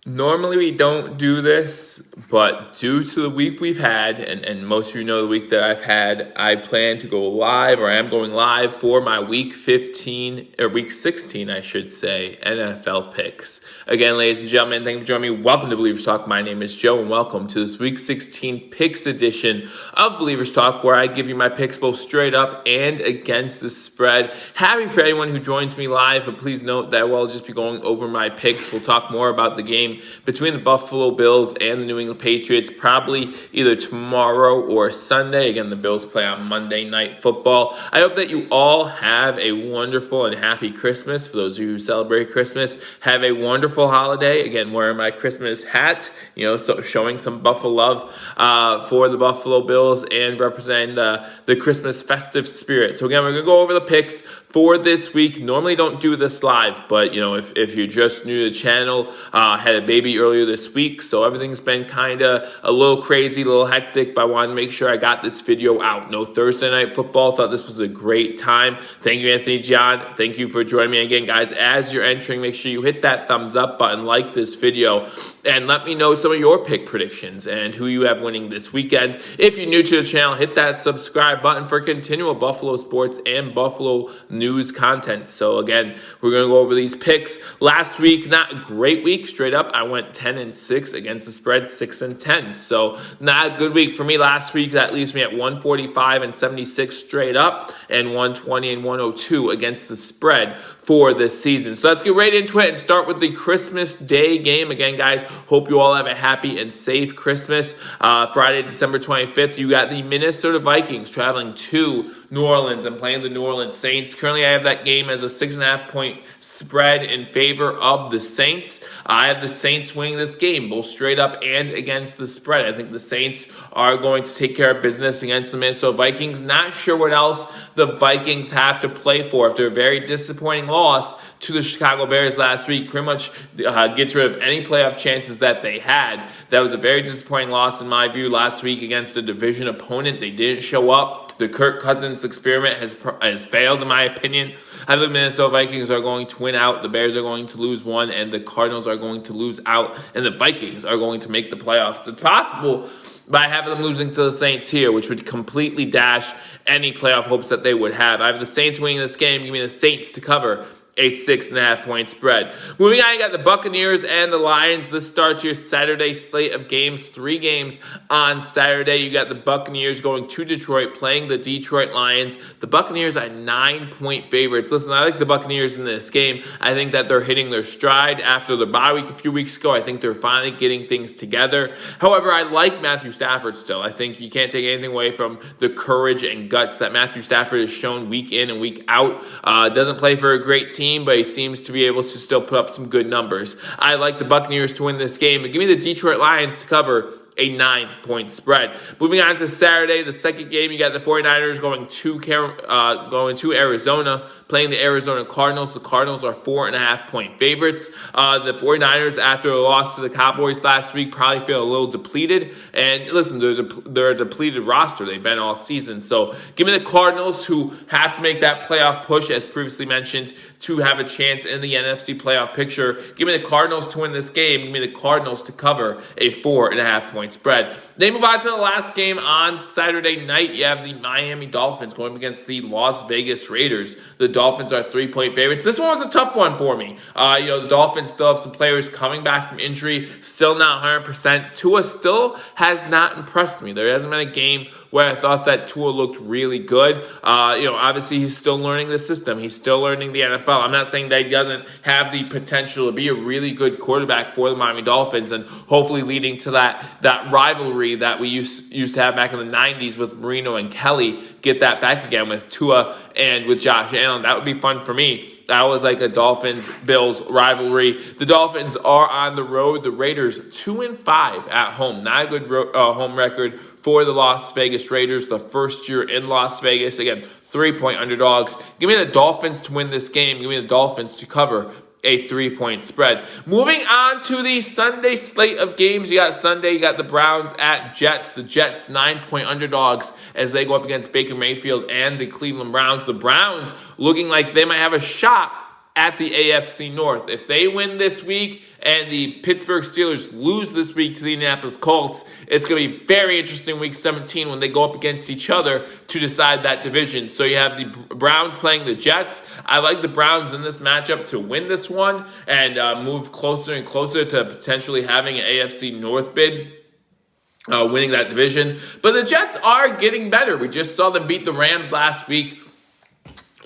Normally we don't do this, but due to the week we've had, and most of you know the week that I've had, I plan to go live, or I am going live for my week 15, or week 16, I should say, NFL picks. Again, ladies and gentlemen, thank you for joining me. Welcome to Believers Talk. My name is Joe, and welcome to this week 16 picks edition of Believers Talk, where I give you my picks both straight up and against the spread. Happy for anyone who joins me live, but please note that I'll just be going over my picks. We'll talk more about the game between the Buffalo Bills and the New England Patriots, probably either tomorrow or Sunday. Again, the Bills play on Monday Night Football. I hope that you all have a wonderful and happy Christmas. For those of you who celebrate Christmas, have a wonderful holiday. Again, wearing my Christmas hat, so showing some Buffalo love for the Buffalo Bills and representing the Christmas festive spirit. So again, we're going to go over the picks for this week. Normally don't do this live, but if you're just new to the channel, had a baby earlier this week, so everything's been kind of a little crazy, a little hectic, but I wanted to make sure I got this video out. No Thursday Night Football. Thought this was a great time. Thank you, Anthony John. Thank you for joining me again, guys. As you're entering, make sure you hit that thumbs up button, like this video, and let me know some of your pick predictions and who you have winning this weekend. If you're new to the channel, hit that subscribe button for continual Buffalo sports and Buffalo news content. So again, we're going to go over these picks. Last week, not a great week. Straight up, I went 10-6 against the spread, 6-10. So not a good week for me last week. That leaves me at 145-76 straight up and 120-102 against the spread for this season. So let's get right into it and start with the Christmas Day game. Again, guys, hope you all have a happy and safe Christmas. Friday, December 25th, you got the Minnesota Vikings traveling to New Orleans and playing the New Orleans Saints. Currently, I have that game as a 6.5-point spread in favor of the Saints. I have the Saints winning this game, both straight up and against the spread. I think the Saints are going to take care of business against the Minnesota Vikings. Not sure what else the Vikings have to play for after a very disappointing loss to the Chicago Bears last week. Pretty much gets rid of any playoff chances that they had. That was a very disappointing loss in my view last week against a division opponent. They didn't show up. The Kirk Cousins experiment has failed, in my opinion. I think the Minnesota Vikings are going to win out. The Bears are going to lose one, and the Cardinals are going to lose out, and the Vikings are going to make the playoffs. It's possible by having them losing to the Saints here, which would completely dash any playoff hopes that they would have. I have the Saints winning this game. Give me the Saints to cover a 6.5-point spread. Moving on, you got the Buccaneers and the Lions. This starts your Saturday slate of games. 3 games on Saturday. You got the Buccaneers going to Detroit, playing the Detroit Lions. The Buccaneers are 9-point favorites. Listen, I like the Buccaneers in this game. I think that they're hitting their stride after the bye week a few weeks ago. I think they're finally getting things together. However, I like Matthew Stafford still. I think you can't take anything away from the courage and guts that Matthew Stafford has shown week in and week out. Doesn't play for a great team, but he seems to be able to still put up some good numbers. I like the Buccaneers to win this game, but give me the Detroit Lions to cover a 9-point spread. Moving on to Saturday, the second game, you got the 49ers going to Arizona, playing the Arizona Cardinals. The Cardinals are 4.5-point favorites. The 49ers, after a loss to the Cowboys last week, probably feel a little depleted. And listen, they're a depleted roster. They've been all season. So give me the Cardinals, who have to make that playoff push, as previously mentioned, to have a chance in the NFC playoff picture. Give me the Cardinals to win this game. Give me the Cardinals to cover a 4.5-point spread. Then move on to the last game on Saturday night. You have the Miami Dolphins going against the Las Vegas Raiders. The Dolphins are 3-point favorites. This one was a tough one for me. The Dolphins still have some players coming back from injury, still not 100%. Tua still has not impressed me. There hasn't been a game where I thought that Tua looked really good. Obviously he's still learning the system. He's still learning the NFL. I'm not saying that he doesn't have the potential to be a really good quarterback for the Miami Dolphins, and hopefully leading to that rivalry that we used to have back in the 90s with Marino and Kelly, get that back again with Tua and with Josh Allen. That would be fun for me. That was like a Dolphins-Bills rivalry. The Dolphins are on the road. The Raiders 2-5 at home. Not a good home record for the Las Vegas Raiders. The first year in Las Vegas. Again, 3-point underdogs. Give me the Dolphins to win this game. Give me the Dolphins to cover a 3-point spread. Moving on to the Sunday slate of games. You got Sunday, you got the Browns at Jets. The Jets 9-point underdogs as they go up against Baker Mayfield and the Cleveland Browns. The Browns looking like they might have a shot at the AFC North. If they win this week and the Pittsburgh Steelers lose this week to the Indianapolis Colts, it's going to be very interesting week 17 when they go up against each other to decide that division. So you have the Browns playing the Jets. I like the Browns in this matchup to win this one and move closer and closer to potentially having an AFC North bid. Winning that division. But the Jets are getting better. We just saw them beat the Rams last week.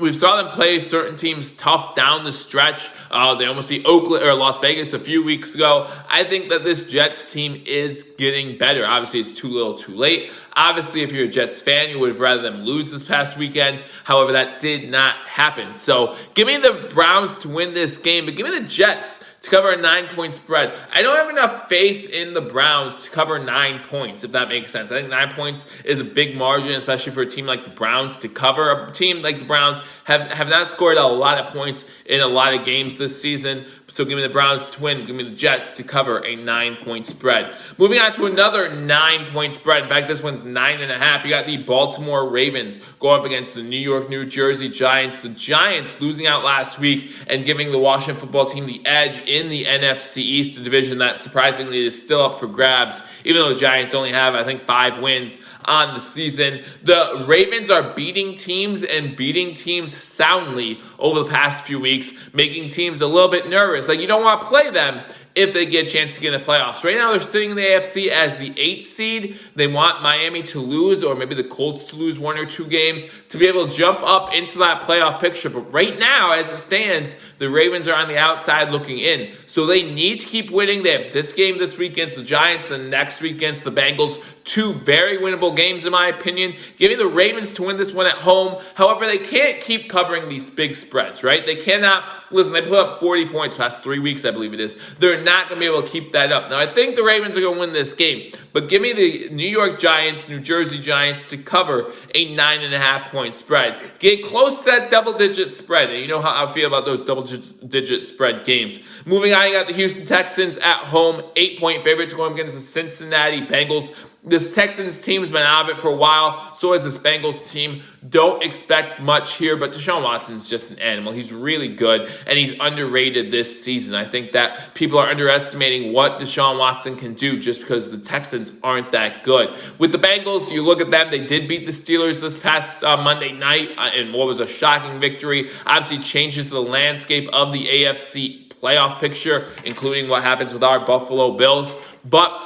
We saw them play certain teams tough down the stretch. They almost beat Oakland or Las Vegas a few weeks ago. I think that this Jets team is getting better. Obviously, it's too little too late. Obviously, if you're a Jets fan, you would have rather them lose this past weekend. However, that did not happen. So give me the Browns to win this game, but give me the Jets to cover a 9-point spread. I don't have enough faith in the Browns to cover 9 points, if that makes sense. I think 9 points is a big margin, especially for a team like the Browns to cover. A team like the Browns have not scored a lot of points in a lot of games this season. So give me the Browns to win. Give me the Jets to cover a 9-point spread. Moving on to another 9-point spread. In fact, this one's 9.5. You got the Baltimore Ravens going up against the New York, New Jersey Giants. The Giants losing out last week and giving the Washington football team the edge in the NFC East, a division that surprisingly is still up for grabs, even though the Giants only have, I think, 5 wins on the season. The Ravens are beating teams and beating teams soundly over the past few weeks, making teams a little bit nervous. Like, you don't want to play them if they get a chance to get in the playoffs. Right now, they're sitting in the AFC as the 8th seed. They want Miami to lose, or maybe the Colts to lose 1 or 2 games to be able to jump up into that playoff picture. But right now, as it stands, the Ravens are on the outside looking in. So they need to keep winning. They have this game this week against the Giants, the next week against the Bengals. 2 very winnable games, in my opinion. Give me the Ravens to win this one at home. However, they can't keep covering these big spreads, right? They cannot. Listen, they put up 40 points past 3 weeks, I believe it is. They're not going to be able to keep that up. Now, I think the Ravens are going to win this game, but give me the New York Giants, New Jersey Giants to cover a 9.5-point spread. Get close to that double-digit spread, and you know how I feel about those double-digit spread games. Moving on, you got the Houston Texans at home, 8-point favorites going against the Cincinnati Bengals. This Texans team's been out of it for a while. So has this Bengals team. Don't expect much here, but Deshaun Watson's just an animal. He's really good, and he's underrated this season. I think that people are underestimating what Deshaun Watson can do just because the Texans aren't that good. With the Bengals, you look at them. They did beat the Steelers this past Monday night in what was a shocking victory. Obviously changes the landscape of the AFC playoff picture, including what happens with our Buffalo Bills. But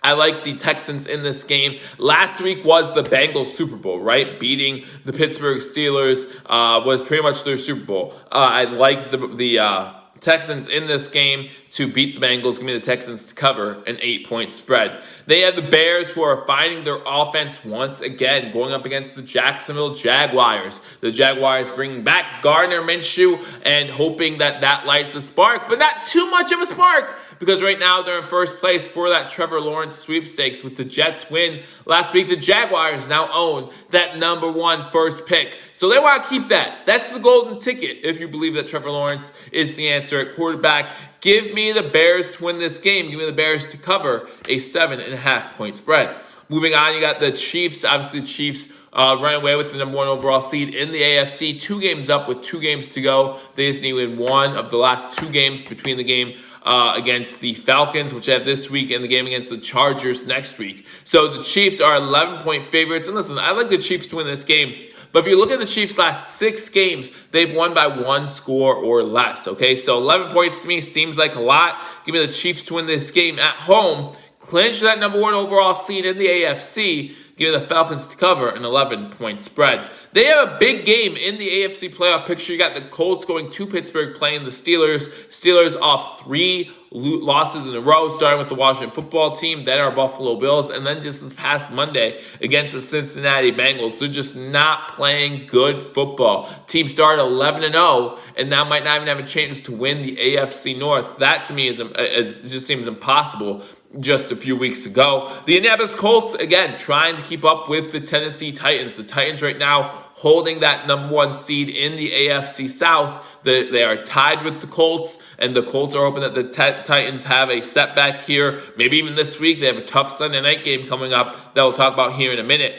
I like the Texans in this game. Last week was the Bengals Super Bowl, right? Beating the Pittsburgh Steelers was pretty much their Super Bowl. I like the Texans in this game to beat the Bengals. Give me the Texans to cover an 8-point spread. They have the Bears, who are finding their offense once again, going up against the Jacksonville Jaguars. The Jaguars bringing back Gardner Minshew and hoping that that lights a spark, but not too much of a spark, because right now they're in first place for that Trevor Lawrence sweepstakes with the Jets win last week. The Jaguars now own that number 1 first pick. So they want to keep that. That's the golden ticket if you believe that Trevor Lawrence is the answer at quarterback. Give me the Bears to win this game. Give me the Bears to cover a 7.5-point spread. Moving on, you got the Chiefs. Obviously, the Chiefs run away with the number 1 overall seed in the AFC. 2 games up with 2 games to go. They just need to win 1 of the last 2 games between the game against the Falcons, which I have this week, and the game against the Chargers next week. So the Chiefs are 11-point favorites. And listen, I like the Chiefs to win this game. But if you look at the Chiefs' last 6 games, they've won by 1 score or less, okay? So 11 points to me seems like a lot. Give me the Chiefs to win this game at home, clinch that number 1 overall seed in the AFC, give me the Falcons to cover an 11-point spread. They have a big game in the AFC playoff picture. You got the Colts going to Pittsburgh playing the Steelers. Steelers off 3 losses in a row, starting with the Washington football team, then our Buffalo Bills, and then just this past Monday against the Cincinnati Bengals. They're just not playing good football. Team started 11-0, and now might not even have a chance to win the AFC North. That to me is just seems impossible just a few weeks ago. The Indianapolis Colts, again, trying to keep up with the Tennessee Titans. The Titans right now holding that number 1 seed in the AFC South. They are tied with the Colts, and the Colts are hoping that the Titans have a setback here. Maybe even this week. They have a tough Sunday night game coming up that we'll talk about here in a minute.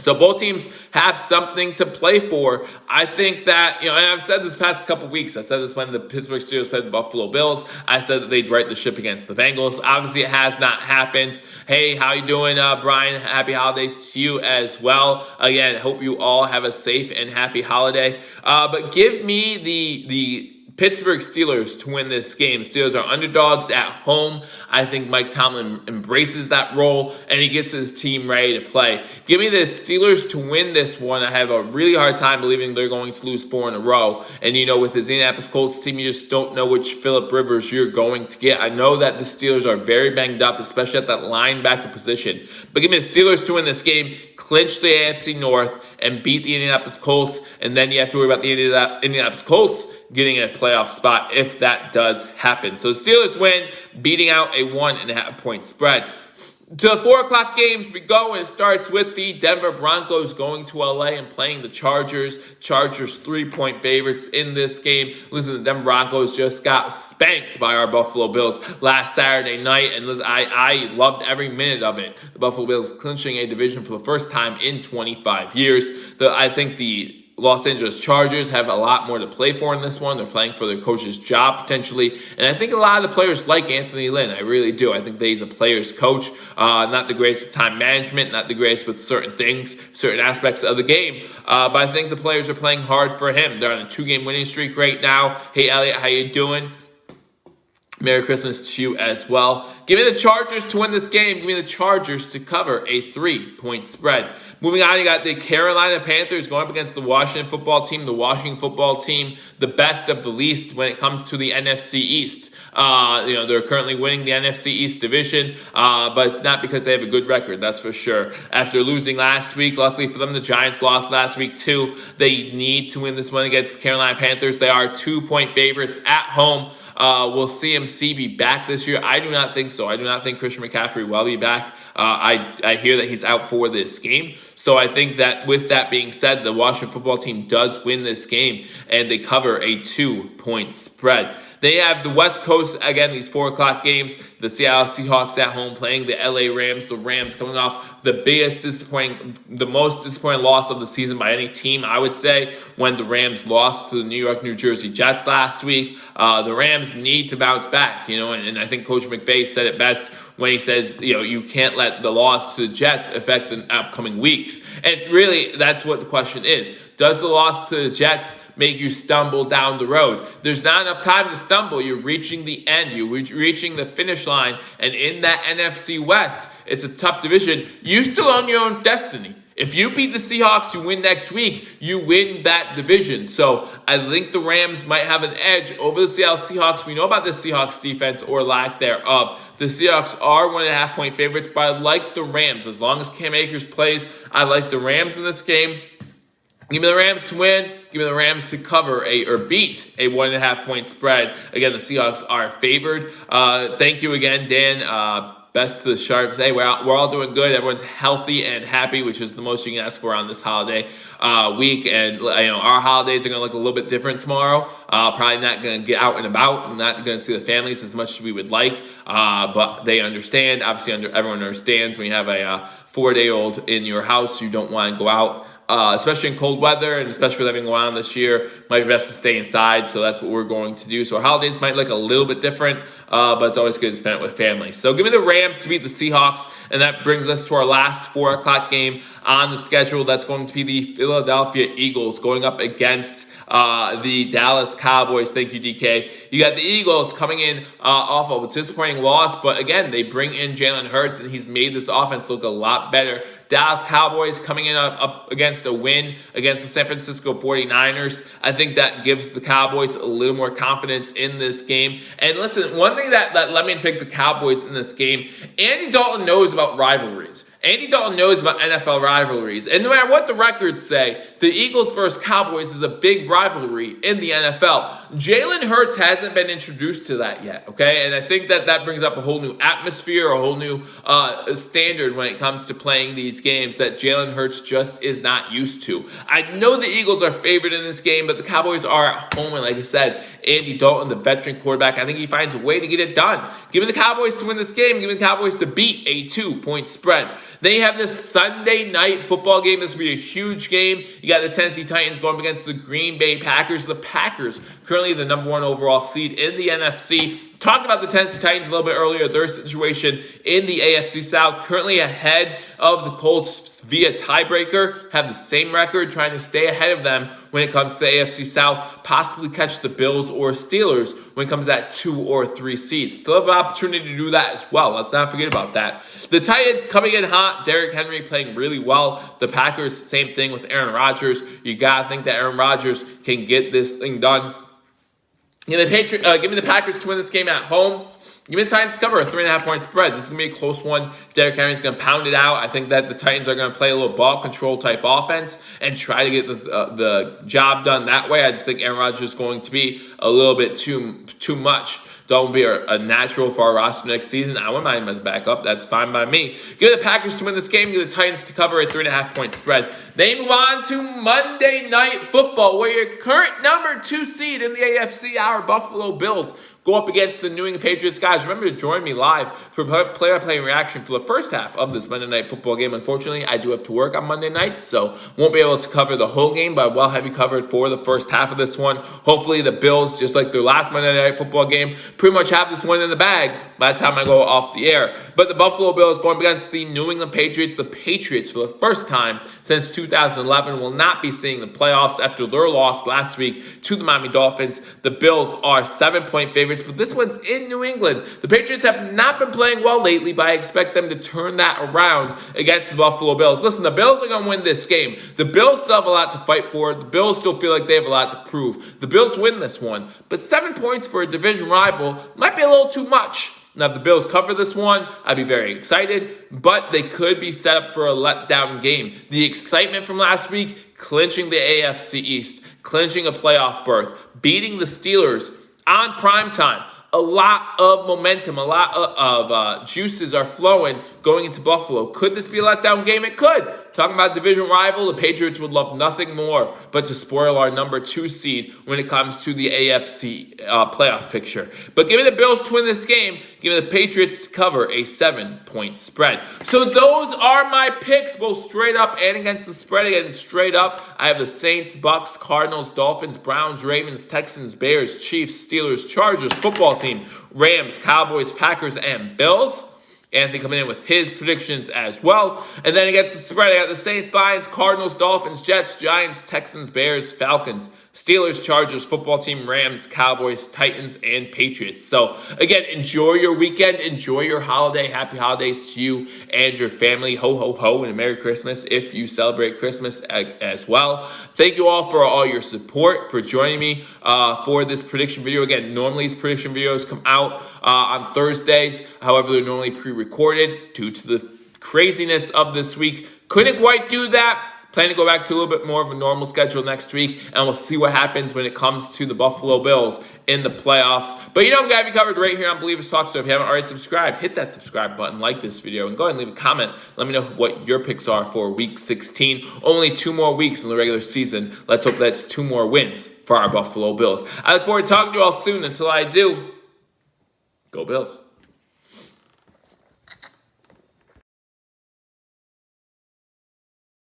So both teams have something to play for. I think that, and I've said this past couple weeks. I said this when the Pittsburgh Steelers played the Buffalo Bills. I said that they'd right the ship against the Bengals. Obviously, it has not happened. Hey, how you doing, Brian? Happy holidays to you as well. Again, hope you all have a safe and happy holiday. But give me the Pittsburgh Steelers to win this game. Steelers are underdogs at home. I think Mike Tomlin embraces that role, and he gets his team ready to play. Give me the Steelers to win this one. I have a really hard time believing they're going to lose 4 in a row. And, with the Indianapolis Colts team, you just don't know which Phillip Rivers you're going to get. I know that the Steelers are very banged up, especially at that linebacker position. But give me the Steelers to win this game, clinch the AFC North, and beat the Indianapolis Colts. And then you have to worry about the Indianapolis Colts getting a playoff spot if that does happen. So the Steelers win, beating out a 1.5-point spread. To the 4 o'clock games we go, and it starts with the Denver Broncos going to LA and playing the Chargers. Chargers 3-point favorites in this game. Listen, the Denver Broncos just got spanked by our Buffalo Bills last Saturday night, and listen, I loved every minute of it. The Buffalo Bills clinching a division for the first time in 25 years. I think the Los Angeles Chargers have a lot more to play for in this one. They're playing for their coach's job, potentially. And I think a lot of the players like Anthony Lynn. I really do. I think that he's a player's coach. Not the greatest with time management, not the greatest with certain things, certain aspects of the game. But I think the players are playing hard for him. They're on a 2-game winning streak right now. Hey, Elliot, how you doing? Merry Christmas to you as well. Give me the Chargers to win this game. Give me the Chargers to cover a 3-point spread. Moving on, you got the Carolina Panthers going up against the Washington football team. The Washington football team, the best of the least when it comes to the NFC East. They're currently winning the NFC East division, but it's not because they have a good record, that's for sure. After losing last week, luckily for them, the Giants lost last week too. They need to win this one against the Carolina Panthers. They are 2-point favorites at home. Will CMC be back this year? I do not think so. I do not think Christian McCaffrey will be back. I hear that he's out for this game. So I think that with that being said, the Washington football team does win this game, and they cover a 2-point spread. They have the West Coast, again, these 4 o'clock games. The Seattle Seahawks at home playing the LA Rams. The Rams coming off the most disappointing loss of the season by any team, I would say, when the Rams lost to the New York, New Jersey Jets last week. The Rams need to bounce back, and I think Coach McVay said it best when he says, you can't let the loss to the Jets affect the upcoming weeks. And really, that's what the question is. Does the loss to the Jets make you stumble down the road? There's not enough time to stumble. You're reaching the end. You're reaching the finish line. And in that NFC West, it's a tough division. You still own your own destiny. If you beat the Seahawks, you win next week, you win that division. So I think the Rams might have an edge over the Seattle Seahawks. We know about the Seahawks defense or lack thereof. The Seahawks are 1.5-point favorites, but I like the Rams. As long as Cam Akers plays, I like the Rams in this game. Give me the Rams to win. Give me the Rams to cover or beat a 1.5-point spread. Again, the Seahawks are favored. Thank you again, Dan. Best to the Sharps. Hey, we're all doing good. Everyone's healthy and happy, which is the most you can ask for on this holiday week. And our holidays are going to look a little bit different tomorrow. Probably not going to get out and about. We're not going to see the families as much as we would like. But they understand. Obviously, everyone understands when you have a 4-day-old in your house, you don't want to go out. Especially in cold weather, and especially with everything going on this year, might be best to stay inside. So that's what we're going to do. So our holidays might look a little bit different, but it's always good to spend it with family. So give me the Rams to beat the Seahawks, and that brings us to our last 4 o'clock game on the schedule. That's going to be the Philadelphia Eagles going up against the Dallas Cowboys. Thank you, DK. You got the Eagles coming in off of a disappointing loss, but again, they bring in Jalen Hurts, and he's made this offense look a lot better. Dallas Cowboys coming in up against a win against the San Francisco 49ers. I think that gives the Cowboys a little more confidence in this game. And listen, one thing that led me to pick the Cowboys in this game, Andy Dalton knows about rivalries. Andy Dalton knows about NFL rivalries. And no matter what the records say, the Eagles versus Cowboys is a big rivalry in the NFL. Jalen Hurts hasn't been introduced to that yet, okay? And I think that brings up a whole new atmosphere, a whole new standard when it comes to playing these games that Jalen Hurts just is not used to. I know the Eagles are favored in this game, but the Cowboys are at home. And like I said, Andy Dalton, the veteran quarterback, I think he finds a way to get it done. Give me the Cowboys to win this game. Give me the Cowboys to beat a 2-point spread. Then you have this Sunday night football game. This will be a huge game. You got the Tennessee Titans going up against the Green Bay Packers. The Packers, currently the number 1 overall seed in the NFC. Talked about the Tennessee Titans a little bit earlier, their situation in the AFC South, currently ahead of the Colts via tiebreaker, have the same record, trying to stay ahead of them when it comes to the AFC South, possibly catch the Bills or Steelers when it comes to that 2 or 3 seeds. Still have an opportunity to do that as well. Let's not forget about that. The Titans coming in hot, Derrick Henry playing really well. The Packers, same thing with Aaron Rodgers. You got to think that Aaron Rodgers can get this thing done. Give me the Packers to win this game at home. Give me the Titans to cover a 3.5-point spread. This is going to be a close one. Derrick Henry's going to pound it out. I think that the Titans are going to play a little ball control type offense and try to get the job done that way. I just think Aaron Rodgers is going to be a little bit too much. Don't be a natural for our roster next season. I wouldn't mind him as backup. That's fine by me. Give the Packers to win this game. Give the Titans to cover a 3.5-point spread. They move on to Monday Night Football, where your current number 2 seed in the AFC, our Buffalo Bills, go up against the New England Patriots. Guys, remember to join me live for play-by-play reaction for the first half of this Monday Night Football game. Unfortunately, I do have to work on Monday nights, so won't be able to cover the whole game, but I will have you covered for the first half of this one. Hopefully, the Bills, just like their last Monday Night Football game, pretty much have this one in the bag by the time I go off the air. But the Buffalo Bills going against the New England Patriots. The Patriots, for the first time since 2011, will not be seeing the playoffs after their loss last week to the Miami Dolphins. The Bills are 7-point favorites, but this one's in New England. The Patriots have not been playing well lately, but I expect them to turn that around against the Buffalo Bills. Listen, the Bills are going to win this game. The Bills still have a lot to fight for. The Bills still feel like they have a lot to prove. The Bills win this one, but 7 points for a division rival might be a little too much. Now, if the Bills cover this one, I'd be very excited, but they could be set up for a letdown game. The excitement from last week, clinching the AFC East, clinching a playoff berth, beating the Steelers on primetime. A lot of momentum, a lot of juices are flowing going into Buffalo. Could this be a letdown game? It could. Talking about division rival, the Patriots would love nothing more but to spoil our number 2 seed when it comes to the AFC playoff picture. But give me the Bills to win this game. Give me the Patriots to cover a 7-point spread. So those are my picks, both straight up and against the spread. Again, straight up, I have the Saints, Bucks, Cardinals, Dolphins, Browns, Ravens, Texans, Bears, Chiefs, Steelers, Chargers, football team, Rams, Cowboys, Packers, and Bills. Anthony coming in with his predictions as well. And then against the spread, I got the Saints, Lions, Cardinals, Dolphins, Jets, Giants, Texans, Bears, Falcons, Steelers, Chargers, football team, Rams, Cowboys, Titans, and Patriots. So, again, enjoy your weekend. Enjoy your holiday. Happy holidays to you and your family. Ho, ho, ho, and a Merry Christmas if you celebrate Christmas as well. Thank you all for all your support, for joining me for this prediction video. Again, normally these prediction videos come out on Thursdays. However, they're normally pre-recorded due to the craziness of this week. Couldn't quite do that. Plan to go back to a little bit more of a normal schedule next week, and we'll see what happens when it comes to the Buffalo Bills in the playoffs. But I'm going to have you covered right here on Believers Talk. So if you haven't already subscribed, hit that subscribe button, like this video, and go ahead and leave a comment. Let me know what your picks are for Week 16. Only 2 more weeks in the regular season. Let's hope that's 2 more wins for our Buffalo Bills. I look forward to talking to you all soon. Until I do, go Bills.